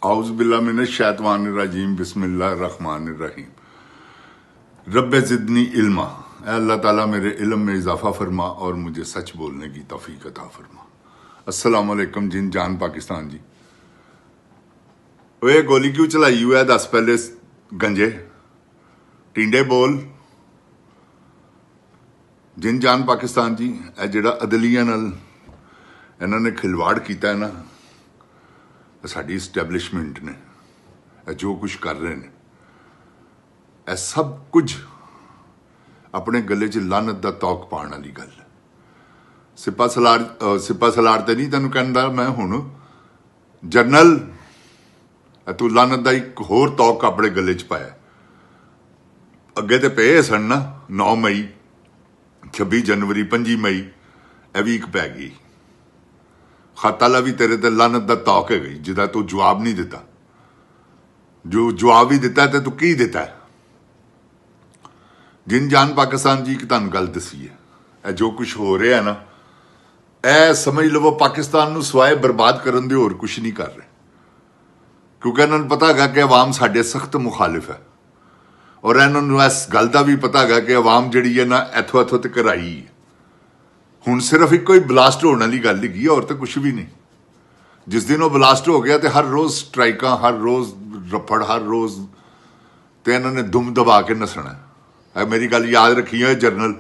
आउज़ुबिल्लाहिमिनश्शैतानिर्रजीम बिस्मिल्लाहिर्रहमानिर्रहीम। रब्बे ज़िदनी इल्मा, अल्लाह ताला मेरे इल्म में इजाफ़ा फरमा और मुझे सच बोलने की तौफीक अता फरमा। अस्सलाम वालेकुम जिन जान पाकिस्तान जी। ओए गोली क्यों चलाई हुआ है? दस पहले गंजे टिंडे बोल। जिन जान पाकिस्तान जी, ए जिहड़ा अदलिया नाल इन्होंने खिलवाड़ किया है ना, साडी इस्टैबलिशमेंट ने जो कुछ कर रहे हैं, यह सब कुछ अपने गले च लानत का तौक पाने वाली गल है। सिपा सलार तो नहीं तेन कहता मैं हुण जरनल, तू लानत का एक होर तौक अपने गले च पाया। अगे तो पे सन ना 9 मई 26 जनवरी 25 मई, यह भी एक पै गई। खत वाला भी तेरे ते लानत का तौक है गई, जिदा तू जवाब नहीं दिता। जो जवाब ही दिता तो तू की दिता है? जिन जान पाकिस्तान जी, एक तुहानू गल दसी है, जो कुछ हो रहा है ना, ए समझ लवो पाकिस्तान नू सवाए बर्बाद करन दे होर कुछ नहीं कर रहे। क्योंकि इन्होंने पता है कि अवाम साडे सख्त मुखालिफ है, और इन्होंने इस गल का भी पता है कि अवाम जिहड़ी है ना इथों इथों तक आई है। हुण सिर्फ एक कोई ब्लास्ट होने वाली गल हैगी, और तो कुछ भी नहीं। जिस दिन वो ब्लास्ट हो गया तो हर रोज़ स्ट्राइक, हर रोज़ रफड़, हर रोज़ तो इन्होंने दुम दबा के नसना है। मेरी गल याद रखी है जरनल,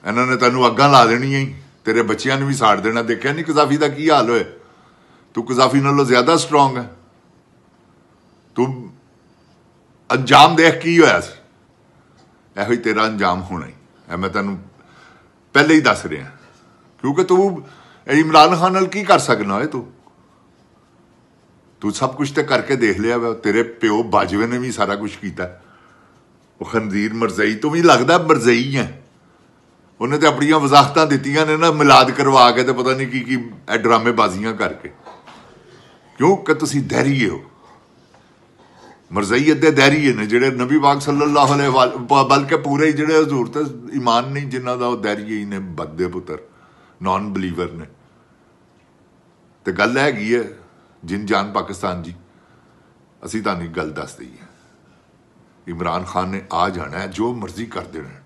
इन्होंने तेनों अग्गां ला देनी है, तेरे बच्चों ने भी साड़ देना। देखा नहीं कज़ाफी का की हाल होया? तू कज़ाफी नालों ज़्यादा स्ट्रोंग है। तू अंजाम देख की होया सी, इहो ही तेरा अंजाम होना ही। मैं तेनों पहले ही दस रहा, क्योंकि तू इमरान खान नाल की कर सकना है? तू सब कुछ तो करके देख लिया। तेरे प्यो बाजवे ने भी सारा कुछ किया। वो खनजीर मरजई तो भी लगता मरजई है, उन्हें तो अपन वजाहत दित्तियां ने ना, मिलाद करवा के तो पता नहीं की ड्रामेबाजियां करके। क्यों कि तुसी दैरीए हो। मरजई अद्धे दैरीए ने जिहड़े नबी पाक सल्लल्लाहु अलैहि वसल्लम, बल्कि पूरे ही जिहड़े हजूर ते ईमान नहीं जिन्हों का, दैरीए ही ने, बददे पुत्र नॉन बलीवर ने। तो गल हैगी है जिन जान पाकिस्तान जी, असी तुहानू एक गल दस दईए, इमरान खान ने आ जाना है, जो मर्जी कर देना।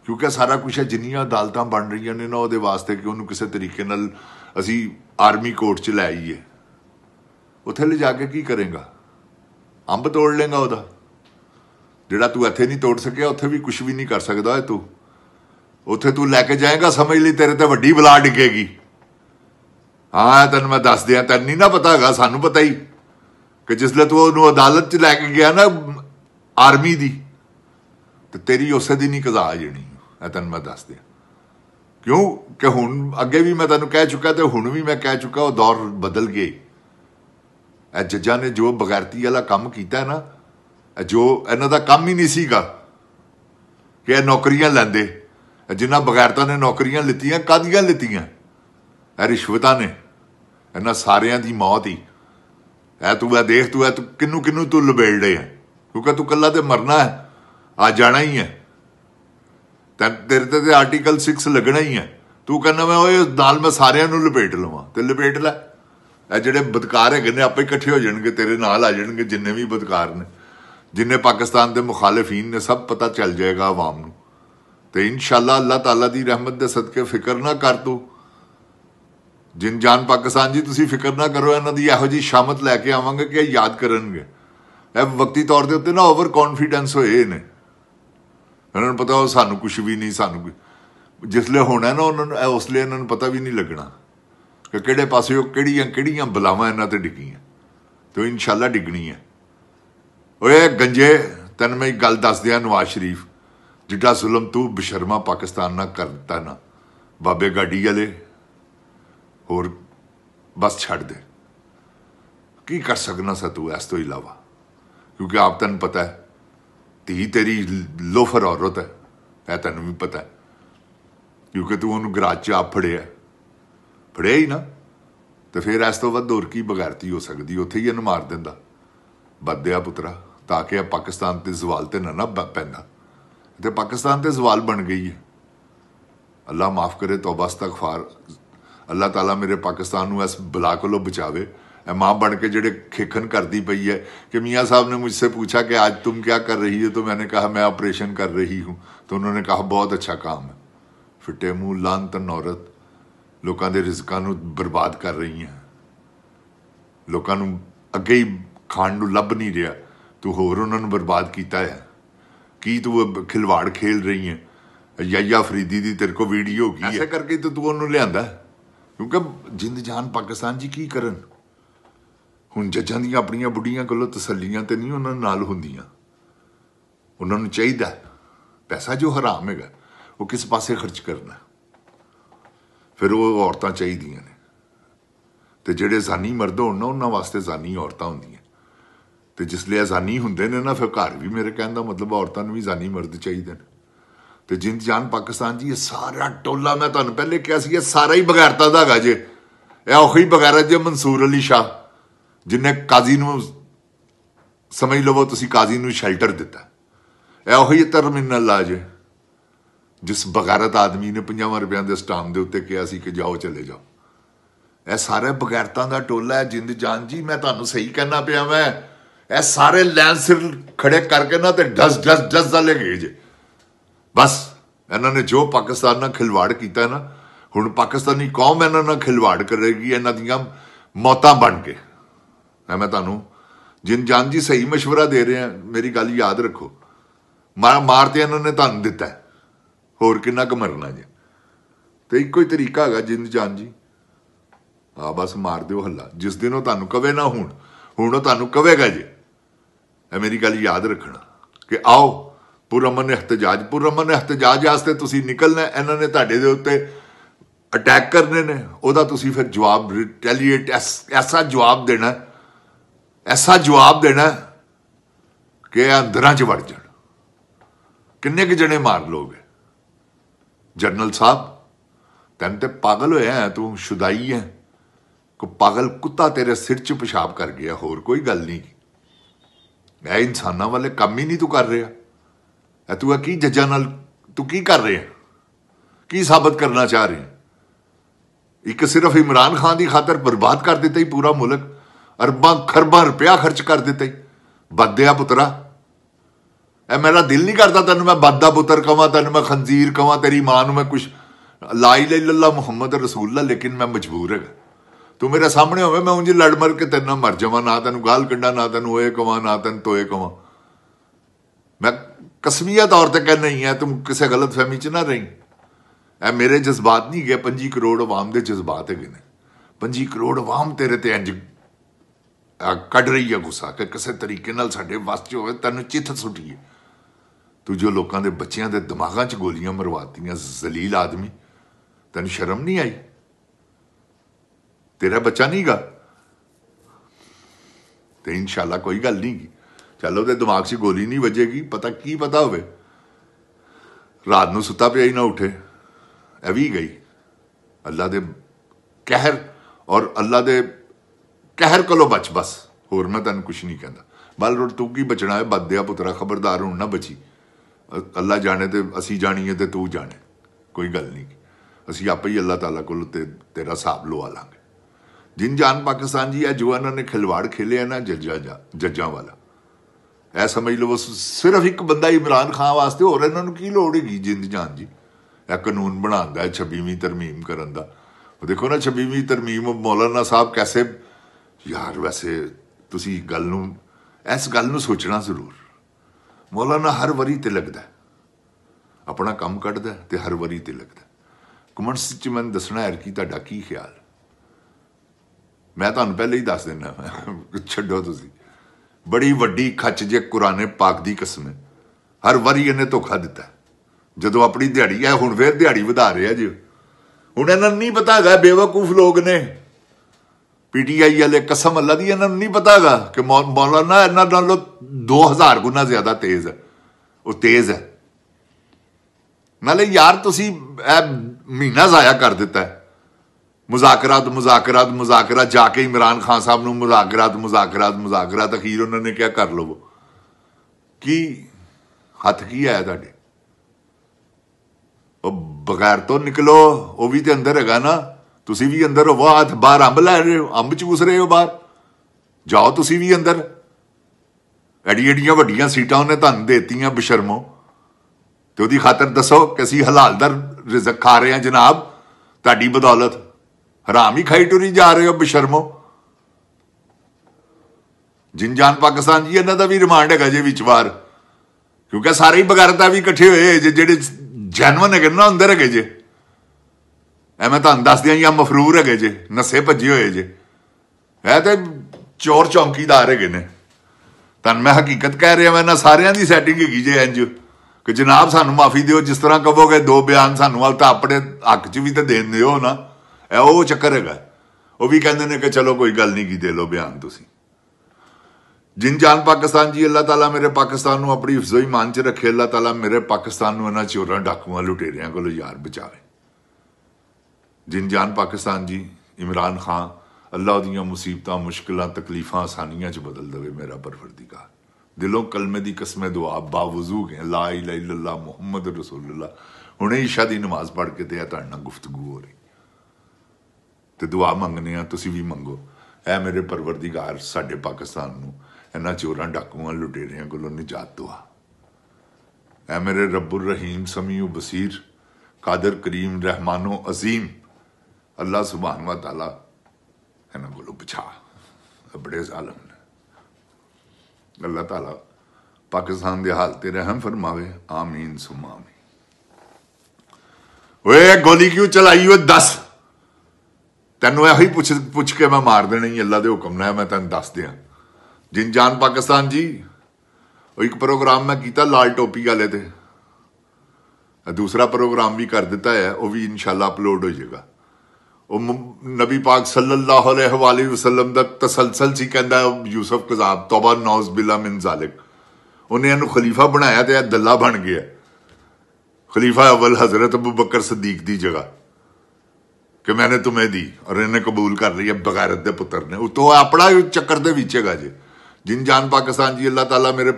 क्योंकि सारा कुछ है, जिन्नियां अदालत बन रही ने ना, वो वास्ते कि उन्होंने किसी तरीके नाल असी आर्मी कोर्ट च लै आईए। उत्थे ले जाके की करेगा? अंब तोड़ लेगा वह, जिहड़ा तू इत्थे नहीं तोड़ सकिया उत्थे भी कुछ भी नहीं कर सकता है। तू उत्थे तू लैके जाएगा, समझ ली तेरे ते वड्डी बला डिगेगी। हाँ तेन मैं दस दिया, तेन नहीं ना पता है, सानू पता ही कि जिसले तू उन्होंने अदालत च लैके गया ना आर्मी दी, तो तेरी उस दिन ही कज़ा आ जानी है। तेन मैं दस दिया, क्यों कि हुण अगे भी मैं तेन कह चुका, तो हुण भी मैं कह चुका, वो दौर बदल गए। जज्जा ने जो बगैरती वाला काम किया ना, जो इन्हों का काम ही नहीं सीगा कि नौकरियां लैंदे। जिन्होंने बगैरता ने नौकरियां लित्तियां, कादियां लित्तियां? रिश्वतां ने। इन्होंने सारियां दी मौत ही है। तू है देख, तू है किनू किनू तू लबेड़ रहे है, क्योंकि तू कला तो मरना है, आ जाना ही है। तेरे ते आर्टिकल 6 लगना ही है। तू कहना मैं वो नाल मैं सारियां नू लपेट लवां, तो लपेट लै। जिहड़े बदकार है ने आपे इकट्ठे हो जाएंगे, तेरे नाल आ जाएंगे, जिन्ने भी बदकार ने, जिन्ने पाकिस्तान के मुखालिफीन ने, सब पता चल जाएगा अवाम नू। तो इंशाअल्लाह अल्लाह ताला की रहमत के सदके फिक्र ना कर। तू जिन जान पाकिस्तान जी, तुसी फिक्र ना करो, इन्हों की इहो जी शामत लैके आवांगे कि याद करनगे। वक्ती तौर के उत्ते ना ओवर कॉन्फिडेंस होए ने, इन्होंने पता वो सानू कुछ भी नहीं, सानू जिसले होना ना उन्होंने उसले इन्होंने पता भी नहीं लगना कि किहड़े पासे किहड़ियां बलावां इन्हां ते डिगियां। तो इंशाअल्लाह डिगनी है। ओए गंजे, तेन मैं एक गल दस दिया, नवाज शरीफ जिड्डा जुल्म तू बशर्मा पाकिस्तान ना कर दिता ना, बाबे गाड़ी वाले होर बस छड़ दे। की कर सकना सा तू इस तो इलावा? क्योंकि आप तेन पता है धी तेरी लोफर औरत है, यह तेन भी पता है, क्योंकि तू उन्होंने गराज च आप फड़िया ही ना। तो फिर इस तो वध होर की बगैरती हो सकती? उत्थे ही इन्हूं मार दिंदा बददिया पुत्रा, ताकि पाकिस्तान ते जवाल ते ना पैंदा। तो पाकिस्तान ते जवाल बन गई है। अल्लाह माफ़ करे, तौबा इस्तगफार। अल्लाह ताला मेरे पाकिस्तान नूं इस बला कोलों बचावे। माँ बन के जेडे खेखन करती पई है कि मियाँ साहब ने मुझसे पूछा कि आज तुम क्या कर रही हो, तो मैंने कहा मैं ऑपरेशन कर रही हूँ। तो उन्होंने कहा बहुत अच्छा काम है। फिटे मूँह लानतन औरत लोगों के रिजकां नूं बर्बाद कर रही है, लोगों नूं अगे ही खाण नूं लभ नहीं रहा, तू होर उन्हां नूं बर्बाद कीता है। की तू खिलवाड़ खेल रही है? याया फरीदी दी तेरे को वीडियो होगी ऐसे करके तो तू उन्होंने लियांदा, क्योंकि जिंद जान पाकिस्तान जी की करन। हुण जज्जां दी अपणियां बुढ़ियां कोलों तसल्लियां ते नहीं उन्हां नाल हुंदियां। उन्हां नूं चाहीदा पैसा जो हराम हैगा वो किस पासे खर्च करना, फिर वो औरतां चाहीदियां ने। ते जेडे जानी मर्द होण ना उन्हां वास्ते जानी औरतां हुंदियां, ते जिसले जानी हुंदे ने ना फिर घर भी मेरे कहण दा मतलब औरतां नूं भी जानी मर्द चाहीदे ने। ते जिंद जान पाकिस्तान जी ये सारा टोला मैं तुहानूं पहले कहा सी, ये सारा ही बगैरता दा हैगा जे। यह उही बगैरत जे मंसूर अली शाह जिन्हें काजी नूं समझ लवो तुसीं काजी नूं शैल्टर दिता। यह उही टर्मिनल आ जे जिस बगैरत आदमी ने 50 रुपया के स्टाम के उत्ते कहा सी कि जाओ चले जाओ। यह सारे बगैरतां दा टोला है जिंद जान जी। मैं तुहानूं सही कहना पिया, मैं यह सारे लैन सिर खड़े करके ना ते डस डस डस वाले गए जे। बस इन्होंने जो पाकिस्तान नाल खिलवाड़ किया ना, हुण पाकिस्तानी कौम इन्हां नाल खिलवाड़ करेगी इन्हां दियां मौतां बन के। मैं तुहानूं जिंद जान जी सही मशवरा दे रहे हैं, मेरी गल याद रखो। मार तो इन्होंने तुहानूं दिता है, होर किन्ना क मरना जे। तो इको ही तरीका है जिंद जान जी। हाँ बस मार दो हल्ला जिस दिन वो तुहानूं कवे ना, हुण वो तुहानूं कवेगा जे। मेरी गल याद रखना कि आओ पुरअमन एहतजाज, पुरअमन एहतजाज वास्ते तुसीं निकलना। इन्होंने तुहाडे दे उत्ते अटैक करने ने, उहदा तुसीं फिर जवाब रिटैलीएट ऐसा जवाब देना, ऐसा जवाब देना कि अंदरां च वड़ जाण। किन्ने क जने मार लोगे? जनरल साहब तैन ते पागल होया है, तू शुदाई है, को पागल कुत्ता तेरे सिर च पेशाब कर गया, होर कोई गल नहीं। ऐ इंसानां वाले काम ही नहीं तू कर रहा। तू की जज्जां नाल तू की कर रहे हैं, की साबित करना चाह रहे हैं? एक सिर्फ इमरान खान की खातर बर्बाद कर दिता ही पूरा मुल्क, अरबां खरबां रुपया खर्च कर दिता ही। बदया पुत्रा, ए मेरा दिल नहीं करता तेन मैं बद दा पुत्र कवां, तेन मैं खंजीर कवां, तेरी मां नूं मैं कुछ ला इलाहा इल्लल्लाह मुहम्मद रसूलुल्लाह, लेकिन मैं मजबूर है। तू मेरे सामने होवे मैं उंज लड़ मर के तेरे नाल मर जावां, ना तेन गाल कड्डा, ना तेन ओए कवां, ना तेन तोए कवां। मैं कसमिया तौर पर कहना ही है, तुम किसी गलत फहमी च ना रही। ए मेरे जज्बात नहीं गए, 25 करोड़ अवाम के जज्बात है। 25 करोड़ अवाम तेरे ते इंज कढ़ रही है गुस्सा कि किसी तरीके नाल साडे वस च होवे तैनूं चित्त सुटीए। तू जो लोगों के बच्चों के दिमागों च गोलियां मरवातियां, जलील आदमी, तेन शर्म नहीं आई? तेरा बच्चा नहीं गा तो इंशाल्लाह कोई गल नहीं की, चलो तो दिमाग से गोली नहीं वजेगी, पता की पता होवे रात नूं सुता पिया ही ना उठे। ए भी गई अल्लाह दे कहर, और अल्लाह दे कहर कोलों बच, बस होर मैं तेन कुछ नहीं कहता। बल तू की बचना है? बदया पुत्रा खबरदार हूँ ना बची। अल्लाह जाने तो असी जानीए तो तू जाने, कोई गल नहीं। असी आपे ही अल्लाह ताला को तेरा हिसाब लवा लांगे। जिन जान पाकिस्तान जी है जो इन्होंने खिलवाड़ खेले है ना जज्जां वाला, ऐ समझ लो सिर्फ एक बंदा इमरान खान वास्ते, होर इन्होंने की लोड़ हैगी जिंद जान जी? यह कानून बनांदा है 26वीं तरमीम करन दा। देखो ना 26वीं तरमीम मौलाना साहब कैसे, यार वैसे तुसी गल नूं इस गल नूं सोचना जरूर। मौलाना हर वरी ते लगदा है, अपना काम कढ़दा है ते हर वरी ते लगदा है। कमेंट्स च मैनूं दसना है कि तुहाडा की ख्याल। मैं तुहानूं पहले ही दस दिना, छड्डो तुसी। बड़ी वड्डी खच जे कुराने पाक दी कसम है, हर वरी इन्हें धोखा दिता है। जदों अपनी दिहाड़ी है हुण फिर दिहाड़ी वधा रहे जी। हुण इन्हां नूं नहीं पता है, बेवकूफ लोग ने PTI वाले, कसम अल्लाह दी इन्हां नूं नहीं पता है कि मौलाना इन्हां नालों 2000 गुना ज्यादा तेज है। वो तेज है नाले यार तुसी महीना जाया कर दिता है। मुजाकरात मुजाकरात मुजाकरात जाके इमरान खान साहब नूं मुजाकरात मुजाकरात मुजाकरात, अखीर उन्होंने क्या कर लवो की हथ की आया तुहाडे? बगैर तो निकलो, वो भी तो अंदर हैगा ना, तुसी भी अंदर हो। हाथ बाहर अंब लै रहे हो, अंब चूस रहे हो बाहर। ਜਾਓ ਤੁਸੀਂ ਵੀ ਅੰਦਰ। ਐਡੀਆਂ ਵੱਡੀਆਂ ਸੀਟਾਂ ਉਹਨੇ ਤੁਹਾਨੂੰ ਦੇਤੀਆਂ ਬਸ਼ਰਮੋ, ਤੇ ਉਹਦੀ ਖਾਤਰ ਦੱਸੋ ਕਿ ਅਸੀਂ ਹਲਾਲ ਦਾ ਰਿਜ਼ਕ ਖਾ ਰਹੇ ਹਾਂ ਜਨਾਬ ਤੁਹਾਡੀ ਬਦੌਲਤ। ਹਰਾਮ ਹੀ ਖਾਈ ਟੁਰੀ ਜਾ ਰਹੇ ਹੋ ਬਸ਼ਰਮੋ। ਜਿੰਜਾਨ ਪਾਕਿਸਤਾਨ ਜੀ ਇਹਨਾਂ ਦਾ ਵੀ ਰਿਮਾਂਡ ਹੈਗਾ ਜੇ ਵਿੱਚ ਵਾਰ, ਕਿਉਂਕਿ ਸਾਰੇ ਹੀ ਬਗੈਰਤਾ ਵੀ ਇਕੱਠੇ ਹੋਏ ਜੇ, ਜਿਹੜੇ ਜੈਨੂਅਨ ਹੈਗੇ ਨਾ ਅੰਦਰ ਹੈਗੇ ਜੇ। ਐਵੇਂ ਤੁਹਾਨੂੰ ਦੱਸਦਿਆਂ ਜਾਂ ਮਫਰੂਰ ਹੈਗੇ ਜੇ, ਨੱਸੇ ਭੱਜੇ ਹੋਏ ਜੇ। ਇਹ ਤੇ ਚੋਰ ਚੌਂਕੀਦਾਰ ਹੈਗੇ ਨੇ। ਤੁਹਾਨੂੰ ਮੈਂ ਹਕੀਕਤ ਕਹਿ ਰਿਹਾ, ਮੈਂ ਇਹਨਾਂ ਸਾਰਿਆਂ ਦੀ ਸੈਟਿੰਗ ਹੈਗੀ ਜੇ ਇੰਜ ਕਿ ਜਨਾਬ ਸਾਨੂੰ ਮਾਫੀ ਦਿਓ। ਜਿਸ ਤਰ੍ਹਾਂ ਕਹੋਗੇ ਦੋ ਬਿਆਨ ਸਾਨੂੰ ਵੱਲ ਤਾਂ ਆਪਣੇ ਹੱਕ 'ਚ ਵੀ ਤਾਂ ਦੇਣ ਦਿਓ ਨਾ। ਇਹ ਉਹ ਚੱਕਰ ਹੈਗਾ। ਉਹ ਵੀ ਕਹਿੰਦੇ ਨੇ ਕਿ ਚਲੋ ਕੋਈ ਗੱਲ ਨਹੀਂ ਕੀ ਦੇ ਲਓ ਬਿਆਨ ਤੁਸੀਂ। ਜਿੰਜਾਨ ਪਾਕਿਸਤਾਨ ਜੀ, ਅੱਲਾਹ ਤਾਲਾ ਮੇਰੇ ਪਾਕਿਸਤਾਨ ਨੂੰ ਆਪਣੀ ਹਿਫਜ਼ੋ ਈਮਾਨ 'ਚ ਰੱਖੇ। ਅੱਲਾਹ ਤਾਲਾ ਮੇਰੇ ਪਾਕਿਸਤਾਨ ਨੂੰ ਇਹਨਾਂ ਚੋਰਾਂ ਡਾਕੂਆਂ ਲੁਟੇਰਿਆਂ ਕੋਲੋਂ ਯਾਰ ਬਚਾਵੇ। ਜਿੰਜਾਨ ਪਾਕਿਸਤਾਨ ਜੀ, ਇਮਰਾਨ ਖਾਨ, ਅੱਲਾਹ ਉਹਦੀਆਂ ਮੁਸੀਬਤਾਂ, ਮੁਸ਼ਕਿਲਾਂ, ਤਕਲੀਫਾਂ ਆਸਾਨੀਆਂ 'ਚ ਬਦਲ ਦੇਵੇ ਮੇਰਾ ਪਰਵਰਦੀਗਾਰ। ਦਿਲੋਂ ਕਲਮੇ ਦੀ ਕਸਮੇ ਦੁਆ ਬਾਵਜ਼ੂ ਹੈ ਲਾ ਇਲਾਹਾ ਇल्लल्लाह ਮੁਹੰਮਦ ਰਸੂਲੁल्लाह। ਹੁਣੇ ਇਸ਼ਾ ਦੀ ਨਮਾਜ਼ ਪੜ੍ਹ ਕੇ ਤੇ ਤੁਹਾਡੇ ਨਾਲ ਗੁਫ਼ਤਗੂ ਹੋ ਰਹੀ ਤੇ ਦੁਆ ਮੰਗਨੇ ਆ, ਤੁਸੀਂ ਵੀ ਮੰਗੋ। ਐ ਮੇਰੇ ਪਰਵਰਦੀਗਾਰ ਸਾਡੇ ਪਾਕਿਸਤਾਨ ਨੂੰ ਇਹਨਾਂ ਚੋਰਾਂ ਡਾਕੂਆਂ ਲੁਟੇਰਿਆਂ ਕੋਲੋਂ ਨਿਜਾਤ ਦੁਆ। ਐ ਮੇਰੇ ਰੱਬੁਰ ਰਹੀਮ ਸਮੀਉ ਬਸੀਰ ਕਾਦਰ ਕਰੀਮ ਰਹਿਮਾਨੋ ਅਜ਼ੀਮ, ਅੱਲਾਹ ਸੁਬਹਾਨ व तआला ਇਹਨਾਂ ਕੋਲੋਂ ਬਚਾ। ਬੜੇ ਜ਼ਾਲਮ ਨੇ। ਅੱਲਾਹ ਤਾਲਾ ਪਾਕਿਸਤਾਨ ਦੇ ਹਾਲ ਤੇ ਰਹਿਮ ਫਰਮਾਵੇ। ਆਮੀਨ ਸੁਮਾ ਆਮੀਨ। ਓਏ ਗੋਲੀ ਕਿਉਂ ਚਲਾਈ ਓਏ ਦੱਸ। ਤੈਨੂੰ ਇਹੋ ਹੀ ਪੁੱਛ ਕੇ ਮੈਂ ਮਾਰ ਦੇਣਾ ਹੀ ਅੱਲਾ ਦੇ ਹੁਕਮ ਨਾਲ। ਮੈਂ ਤੈਨੂੰ ਦੱਸ ਦਿਆਂ ਜਿੰਜਾਨ ਪਾਕਿਸਤਾਨ ਜੀ, ਉਹ ਇੱਕ ਪ੍ਰੋਗਰਾਮ ਮੈਂ ਕੀਤਾ ਲਾਲ ਟੋਪੀ ਵਾਲੇ ਤੇ, ਦੂਸਰਾ ਪ੍ਰੋਗਰਾਮ ਵੀ ਕਰ ਦਿੱਤਾ ਹੈ, ਉਹ ਵੀ ਇਨਸ਼ਾਅੱਲਾ ਅਪਲੋਡ ਹੋ ਜਾਏਗਾ। ਉਹ ਨਬੀ ਪਾਕ ਸੱਲੱਲਾਹੁ अलैहि वसल्लम ਦਾ ਤਸਲਸਲ ਸੀ। ਕਹਿੰਦਾ ਯੂਸਫ ਕਜ਼ਾਬ ਤੌਬਾ ਨੌਜ਼ ਬਿਲਾ ਮਿਨ ਜ਼ਾਲਿਕ। ਉਹਨੇ ਇਹਨੂੰ ਖਲੀਫਾ ਬਣਾਇਆ ਤੇ ਇਹ ਦੱਲਾ ਬਣ ਗਿਆ ਖਲੀਫਾ ਅਵਲ ਹਜ਼ਰਤ ਅਬੂ ਬਕਰ ਸਦੀਕ ਦੀ ਜਗ੍ਹਾ ਕਿ ਮੈਨੇ ਤੁਮੇ ਦੀ, ਔਰ ਇਹਨੇ ਕਬੂਲ ਕਰ ਲਈ ਬਗੈਰਤ ਦੇ ਪੁੱਤਰ ਨੇ। ਉਤੋਂ ਆਪਣਾ ਚੱਕਰ ਦੇ ਵਿੱਚ ਹੈਗਾ ਜੇ। ਜਿੰਜਾਨ ਪਾਕਿਸਤਾਨ ਜੀ, ਅੱਲਾਹ ਤਾਲਾ ਮੇਰੇ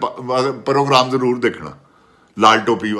ਪ੍ਰੋਗਰਾਮ ਜ਼ਰੂਰ ਦੇਖਣਾ ਲਾਲ ਟੋਪੀ